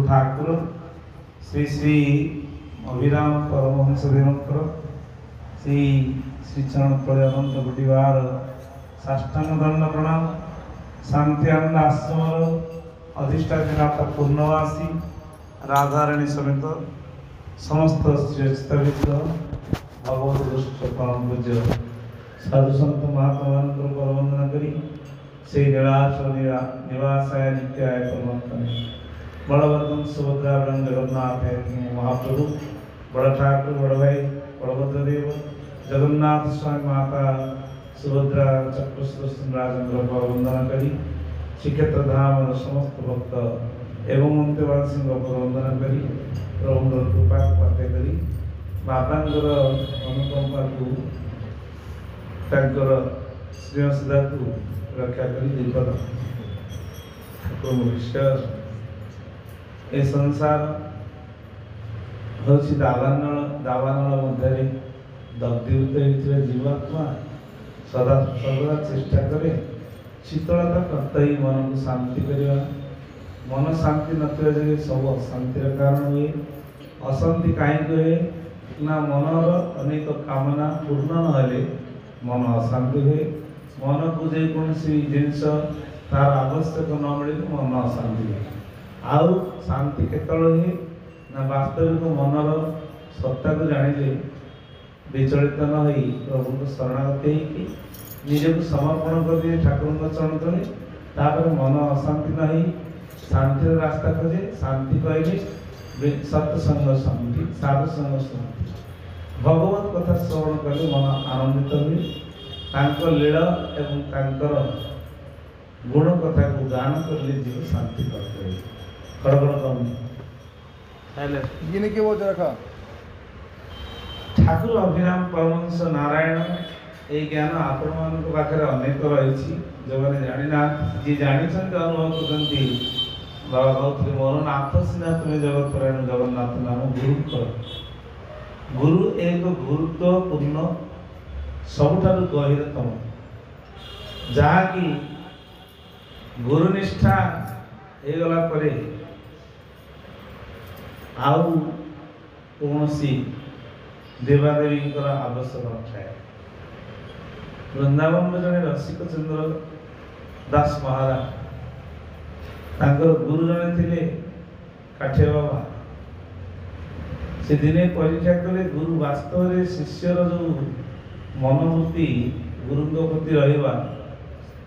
ठाकुर श्री श्री अभिराम परमहंस देवकर श्री श्रीचरण तले अनंत कोटि बार साष्टांग दंड प्रणाम। शांतिआनंद आश्रम अधिष्ठाता पूर्णवासी राधाराणी समेत समस्त श्रेष्ठविद भगवत गोष्ठ परम पूज्य साधु सन्त महात्मा पर वंदना करी से निवासाय नित्याय परमात्मने बलवर्धन सुभद्रा ब्रह्म जगन्नाथ महाप्रभु बड़ ठाकुर बड़ भाई बलभद्रदेव जगन्नाथ स्वामी माता सुभद्रा चक्रस्थ राजेंद्र पर वंदना करी श्रीक्षेत्र धाम समस्त भक्त एवं अंत्यवाद सिंह पर वंदना करी प्रभु कृपा पाते करी बापांकर अनुकंपा को स्नेह श्रद्धा को रक्षा करी दीपद ठाकुर ईश्वर ए संसार हूँ दावानल मध्य दग्धीभूत होता जीवात्मा सदा सर्वदा चेष्टा करे शीतलता करते ही मन को शांति करवा। मन शांति नथिबा जगह सब अशांतिर कारण हुए। अशांति कहीं हुए ना मनर अनेक कामना पूर्ण नहले मन अशांति हुए। मन को जेकोसी जिनस तार आवश्यक न मिले मन अशांति हुए। आउ शांति केतल हुए ना वास्तविक मनर सत्ता को जानिले विचलित न हो प्रभु को शरणागत हो निजक समर्पण कर दिए ठाकुर चरण तले तापर मन अशांति न हो शांति रास्ता खोजे। शांति कहले सत्संग शांति साधु संग शांति भगवत कथा श्रवण कले मन आनंदित हुए। लीला एवं तांकर गुण कथा को गान करले जीव शांति करते खड़बड़ कम रखा। ठाकुर अभिराम परमहंस नारायण ये ज्ञान आपण मान पाखे अनेक रही जो मैंने जानी ना जी जानी अनुभव करते बाबा कहते मोर नाथ सीना तुम्हें जगत परायण जगन्नाथ नाम गुरु कर। गुरु एक गुरुत्वपूर्ण सबुठार गहिरतम जहाँकि गुरुनिष्ठा होगला आउ कौन देवादेवी आवश्यक नए। वृंदावन में जड़े रसिक चंद्र दास महाराज गुरु जड़े थे काठिया बाबा से दिने परीक्षा कले गुरु वास्तव में शिष्यर जो मनोवृत्ति गुरु प्रति रहा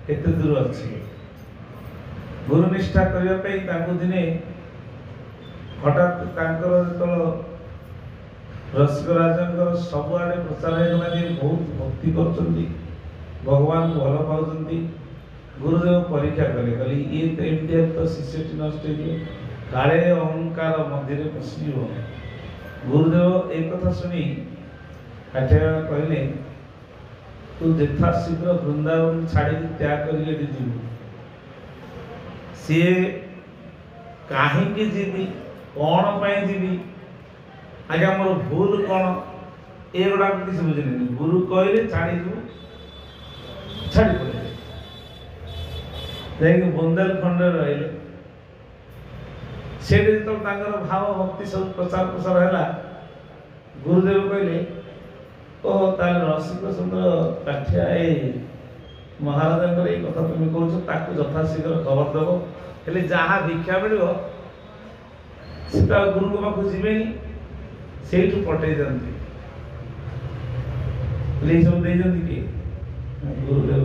केते दूर अच्छी गुरुनिष्ठा करने दिने हठात जो रसिक राजा सबुआड़े प्रचार होगा बहुत भक्ति कर भगवान को भल पाँच। गुरुदेव परीक्षा कले कहले ये तो एमती तो शिष्यटी नष्ट काले अहंकार मध्य पशि। गुरुदेव एक कथा शुणी काठिया कहले तू यथा शीघ्र वृंदावन छाड़ी त्याग कर जीव सी कहीं जीवी कौन पाई जीवी आज्ञा मोर भूल कौन ये गुड़ा किसी बुझे गुरु कहले छाड़ी छाड़ी पड़े बुंदेलखंड रही से जो भाव भक्ति सब प्रचार प्रसार है गुरुदेव कहले ओ ताल रसिक चंद्र काठिया महाराजा ये कथा तुम कह यथाशीघ्र खबर दब हेले जहाँ भिक्षा मिल गुरु पाक जीवे से पठे दिखती सब दे किए गुरुदेव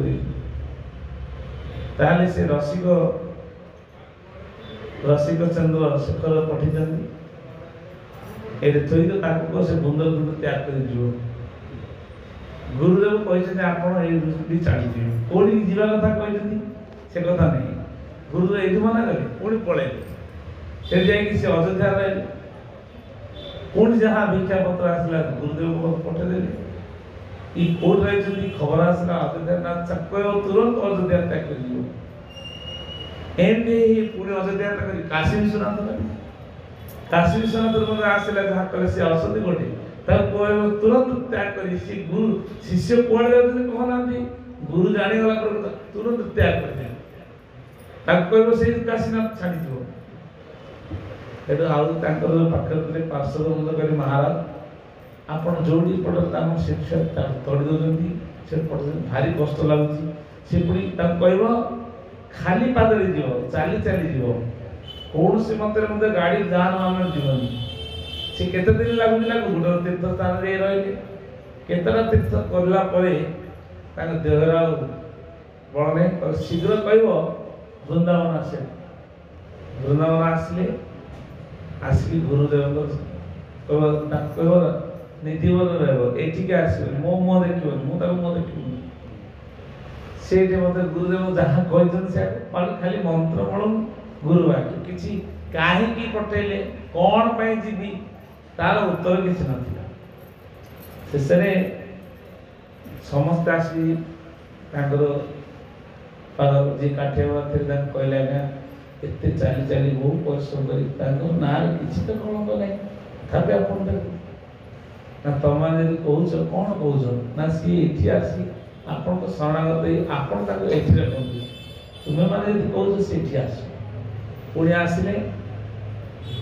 ताले से रसिक चंद्र शेखर पठे ये थोड़ी तो से बुंदेलखंड त्याग कर गुरुदेव कहते आपड़ ये दृष्टि छाड़ी कौटी जीवा कथा कहते से कथा नहीं गुरुदेव ये मना कले पुणी पड़े से अयोध्या रहे पुणी जहाँ भिक्षा पत्र आसला गुरुदेव को पठेदेले कोर्ट रही खबर आसला अयोध्या ना कह तुरंत अयोध्या त्याग कर एमती पुणी अयोध्या त्याग काशी विश्वनाथ मध्य आसला जहाँ कले से असती गोटे तुरंत त्याग कर गुरु शिष्य कौन कहना गुरु जानीगला तुरंत त्याग कर काशीनाथ छाड़ी ଏଠୁ ଆଉ ତାଙ୍କର ପାଖରେ ଥିଲେ ପାର୍ଶ୍ୱଦ ମୁଣ୍ଡକାରୀ ମହାରାଜ ଆପଣ ଯୋଉଠି ପଟେ ତାଙ୍କ ଶିକ୍ଷା ତଡ଼ି ଦେଉଛନ୍ତି ସେ ପଟେ ଭାରି କଷ୍ଟ ଲାଗୁଛି। ସେ ପୁଣି ତାଙ୍କୁ କହିବ ଖାଲି ପାଦରେ ଯିବ, ଚାଲି ଚାଲି ଯିବ, କୌଣସି ମତରେ ମଧ୍ୟ ଗାଡ଼ି ଯାନବାହନ ଯିବନି। ସେ କେତେ ଦିନ ଲାଗୁଛି ଗୋଟେ ତୀର୍ଥ ସ୍ଥାନରେ ରହିଲେ। କେତେଟା ତୀର୍ଥ କରିଲା ପରେ ତାଙ୍କ ଦେହରେ ଆଉ ବଳ ନାହିଁ। ଶୀଘ୍ର କହିବ ବୃନ୍ଦାବନ ଆସେ। ବୃନ୍ଦାବନ ଆସିଲେ ଆସିକି ଗୁରୁଦେବଙ୍କ କହିବ ନିଧିବନ ରହିବ, ଏଠିକି ଆସିବନି, ମୋ ମୁହଁ ଦେଖିବନି, ମୁଁ ତାକୁ ମୁହଁ ଦେଖିବନି। ସେଇଠି ମୋତେ ଗୁରୁଦେବ ଯାହା କହିଛନ୍ତି ସେ ଖାଲି ମନ୍ତ୍ର ପଢ଼ୁ ଗୁରୁ ବାକ୍ୟ କିଛି କାହିଁକି ପଠେଇଲେ କ'ଣ ପାଇଁ ଯିବି ତାର ଉତ୍ତର କିଛି ନଥିଲା। ଶେଷରେ ସମସ୍ତେ ଆସି ତାଙ୍କର ଯିଏ କାଠିଆ ଥିଲେ ତାଙ୍କୁ କହିଲେ ଆଜ୍ଞା ଏତେ ଚାଲି ଚାଲି ବହୁ ପରିଶ୍ରମ କରି ତାଙ୍କ ନାଁରେ କିଛି ତ କଳଙ୍କ ନାହିଁ, ତଥାପି ଆପଣ ତାକୁ ନା ତମେ ଯଦି କହୁଛ କ'ଣ କହୁଛ ନା ସିଏ ଏଠି ଆସି ଆପଣଙ୍କ ଶରଣାଗତ ଆପଣ ତାକୁ ଏଠି ରଖନ୍ତୁ, ତୁମେ ମାନେ ଯଦି କହୁଛ ସେ ଏଠି ଆସ। ପୁଣି ଆସିଲେ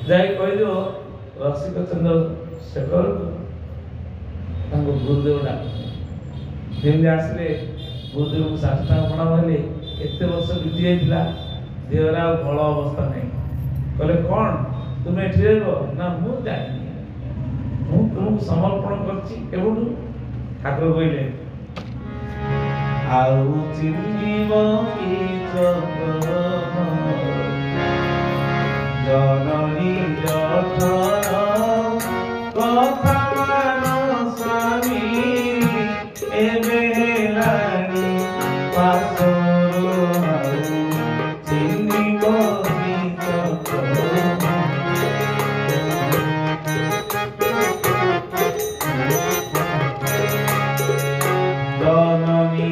ଯାଇ କହିଦିଅ ରସିକ ଚନ୍ଦ୍ର ଶେଖରକୁ ତାଙ୍କ ଗୁରୁଦେବ ଡାକୁଛନ୍ତି। ଯେମିତି ଆସିଲେ ଗୁରୁଦେବଙ୍କୁ ସାଷ୍ଟାଙ୍ଗ ପ୍ରଣାମ ହେଲେ। ଏତେ ବର୍ଷ ବିତି ଯାଇଥିଲା, ଦେହରେ ଆଉ ଭଲ ଅବସ୍ଥା ନାହିଁ। କହିଲେ କ'ଣ ତୁମେ ଏଠି ରହିବ? ନା ମୁଁ ଜାଣିନି, ମୁଁ ତୁମକୁ ସମର୍ପଣ କରିଛି। କେବଠୁ? ଠାକୁର କହିଲେ ଆଉ ଚିହ୍ନିବ କି ଜନନୀ ଜଠର କଥା ସ୍ୱାମୀ ଏବେ ହେଲାଣି ପାଶରୁ ଆଉ ଚିହ୍ନିବ କି ଜନନୀ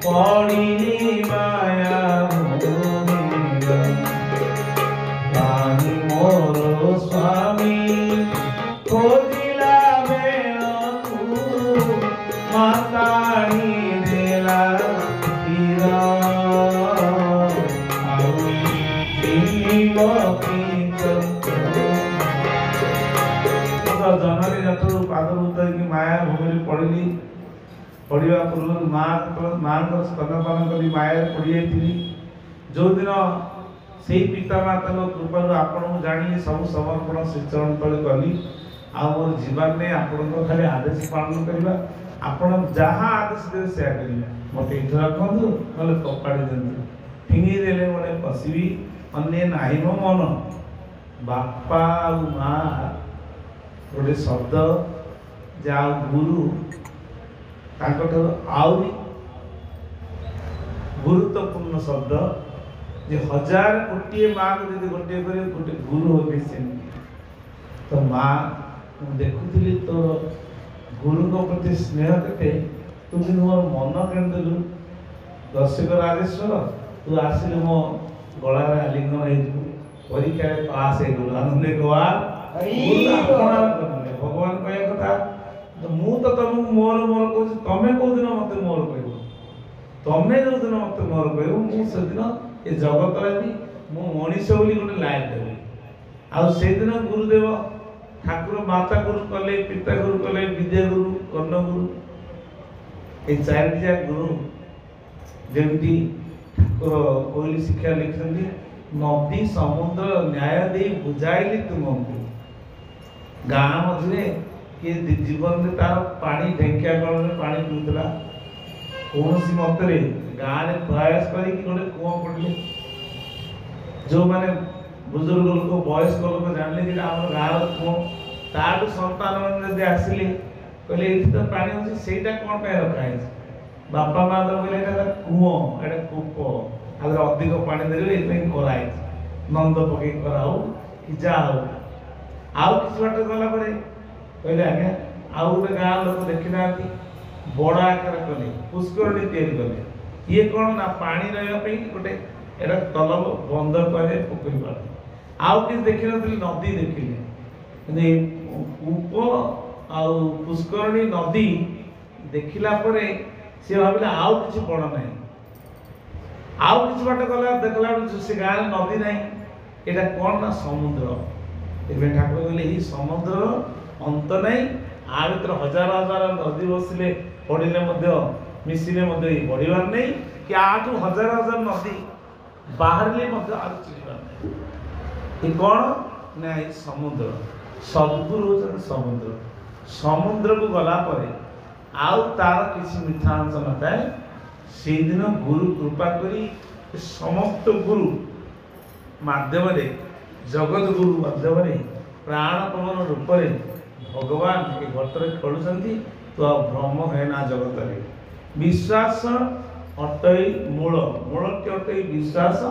পড়িলি মায়া পানি মোর স্বামী খোঁজিলা বেড়ু মাতানি দেলা ଜନନୀ ଜଠରୁ ପାଦଭୂତ ହେଇକି ମାୟା ଭୂମିରେ ପଡ଼ିଲି। ପଡ଼ିବା ପୂର୍ବରୁ ମାଆଙ୍କର ସ୍ତନପାନ କରି ମାୟାରେ ପଡ଼ିଯାଇଥିଲି। ଯେଉଁଦିନ ସେଇ ପିତାମାତାଙ୍କ କୃପାରୁ ଆପଣଙ୍କୁ ଜାଣିଲି, ସବୁ ସମର୍ପଣ ଶ୍ରୀଚରଣ ତଳେ କଲି। ଆଉ ମୋର ଯିବାର ନାହିଁ, ଆପଣଙ୍କ ଖାଲି ଆଦେଶ ପାଳନ କରିବା। ଆପଣ ଯାହା ଆଦେଶ ଦେବେ ସେୟା କରିବା। ମୋତେ ଏଇଠି ରଖନ୍ତୁ, ନହେଲେ କପାଡ଼ି ଦିଅନ୍ତୁ। ଫିଙ୍ଗି ଦେଲେ ଗୋଟେ ପଶିବି, ଅନ୍ୟ ନାହିଁ ମୋ ମନ। ବାପା ଆଉ ମା ଗୋଟେ ଶବ୍ଦ ଯେ ଆଉ ଗୁରୁ ତାଙ୍କଠାରୁ ଆହୁରି ଗୁରୁତ୍ୱପୂର୍ଣ୍ଣ ଶବ୍ଦ ଯେ 1000 କୋଟିଏ ମାଆକୁ ଯଦି ଗୋଟିଏ କରିବେ ଗୋଟେ ଗୁରୁ ହେବେ ସେମିତି। ତ ମା ମୁଁ ଦେଖୁଥିଲି ତୋର ଗୁରୁଙ୍କ ପ୍ରତି ସ୍ନେହ କେତେ, ତୁ କିନ୍ତୁ ମୋର ମନ କିଣିଦେଲୁ। ଦର୍ଶକ ରାଜେଶ୍ୱର ତୁ ଆସିଲେ ମୋ ଗଳାରେ ଆଲିଙ୍ଗନ ହେଇଯିବୁ, ପରୀକ୍ଷାରେ ପାସ୍ ହେଇଗଲୁ, ଆନନ୍ଦ ଭଗବାନ କହିବା କଥା ମୁଁ ତ ତମକୁ ମୋର ମୋର କହୁଛି, ତମେ କୋଉଦିନ ମତେ ମୋର କହିବ? ତମେ ଯୋଉଦିନ ମତେ ମୋର କହିବ ମୁଁ ସେଦିନ ଏ ଜଗତରେ ବି ମୁଁ ମଣିଷ ବୋଲି ଗୋଟେ ଲାଇନ୍ ଦେବି। ଆଉ ସେଇଦିନ ଗୁରୁଦେବ ଠାକୁର ମାତା ଗୁରୁ କଲେ, ପିତା ଗୁରୁ କଲେ, ବିଦ୍ୟା ଗୁରୁ, କର୍ଣ୍ଣ ଗୁରୁ, এই 4ଟି ଯାକ ଗୁରୁ। ଯେମିତି ଠାକୁର କୋଇଲି ଶିକ୍ଷା ଲେଖିଛନ୍ତି, ନଦୀ ସମୁଦ୍ର ନ୍ୟାୟ ଦେଇ ବୁଝାଇଲି ତୁମକୁ। ଗାଁ ମଝିରେ କିଏ ଜୀବନରେ ତାର ପାଣି ଢେଙ୍କିଆ କଳରେ ପାଣି ପିଉଥିଲା, କୌଣସି ମତରେ ଗାଁରେ ପ୍ରୟାସ କରିକି ଗୋଟେ କୂଅ ପଡ଼ିଲେ। ଯେଉଁମାନେ ବୁଜୁର୍ଗ ଲୋକ ବୟସ୍କ ଲୋକ ଜାଣିଲେ ଯେ ଆମର ଗାଁର କୂଅ, ତାଠୁ ସନ୍ତାନ ମାନେ ଯଦି ଆସିଲେ କହିଲେ ଏଇଠି ତ ପାଣି ହେଉଛି, ସେଇଟା କ'ଣ ପାଇଁ ରଖା ହେଇଛି? ବାପା ମା ତ କହିଲେ ଏଇଟା କୂଅ, ଏଇଟା କୂପ, ଆଉ ଅଧିକ ପାଣି ଦେଲେ ଏଇଥିପାଇଁ କରାହେଇଛି, ନନ୍ଦ ପକେଇ କରାହଉ କି ଯାହା ହଉ। ଆଉ କିଛି ବାଟ ଗଲା ପରେ କହିଲେ ଆଜ୍ଞା ଆଉ ଗୋଟେ ଗାଁ ଲୋକ ଦେଖିନାହାନ୍ତି, ବଡ଼ ଆକାର କଲେ, ପୁଷ୍କରଣୀ ତିଆରି କଲେ। ଇଏ କ'ଣ ନା ପାଣି ରହିବା ପାଇଁ ଗୋଟେ ଏଇଟା ତଳ ବନ୍ଧ କୁହାଯାଏ, ପୋଖରୀ ପାଳ। ଆଉ କିଛି ଦେଖିନଥିଲି, ନଦୀ ଦେଖିଲେ। କିନ୍ତୁ ଏଇ କୂପ ଆଉ ପୁଷ୍କରଣୀ ନଦୀ ଦେଖିଲା ପରେ ସେ ଭାବିଲେ ଆଉ କିଛି ବଡ଼ ନାହିଁ। आउ किसी बाट गला देखला से गाँव नदी ना यहाँ कौन ना समुद्र एवं ठाकुर कहले ही समुद्र अंत नहीं आ भर हजार हजार नदी बसले पड़े मिसिले बढ़वार नहीं कि आठू हजार हजार नदी बाहर चिड़िबार नहीं ये कौन ना ये समुद्र सद्गुरु होते समुद्र समुद्र को गला पर आउ तार किसी मिठा अंश न थाए से दिन गुरु कृपा करी समस्त गुरु माध्यम जगत गुरु माध्यम प्राण पवन रूप भगवान ये घटर खेलुंट तो आ भ्रम है ना जगत विश्वास अटई मूल मूल के अटई विश्वास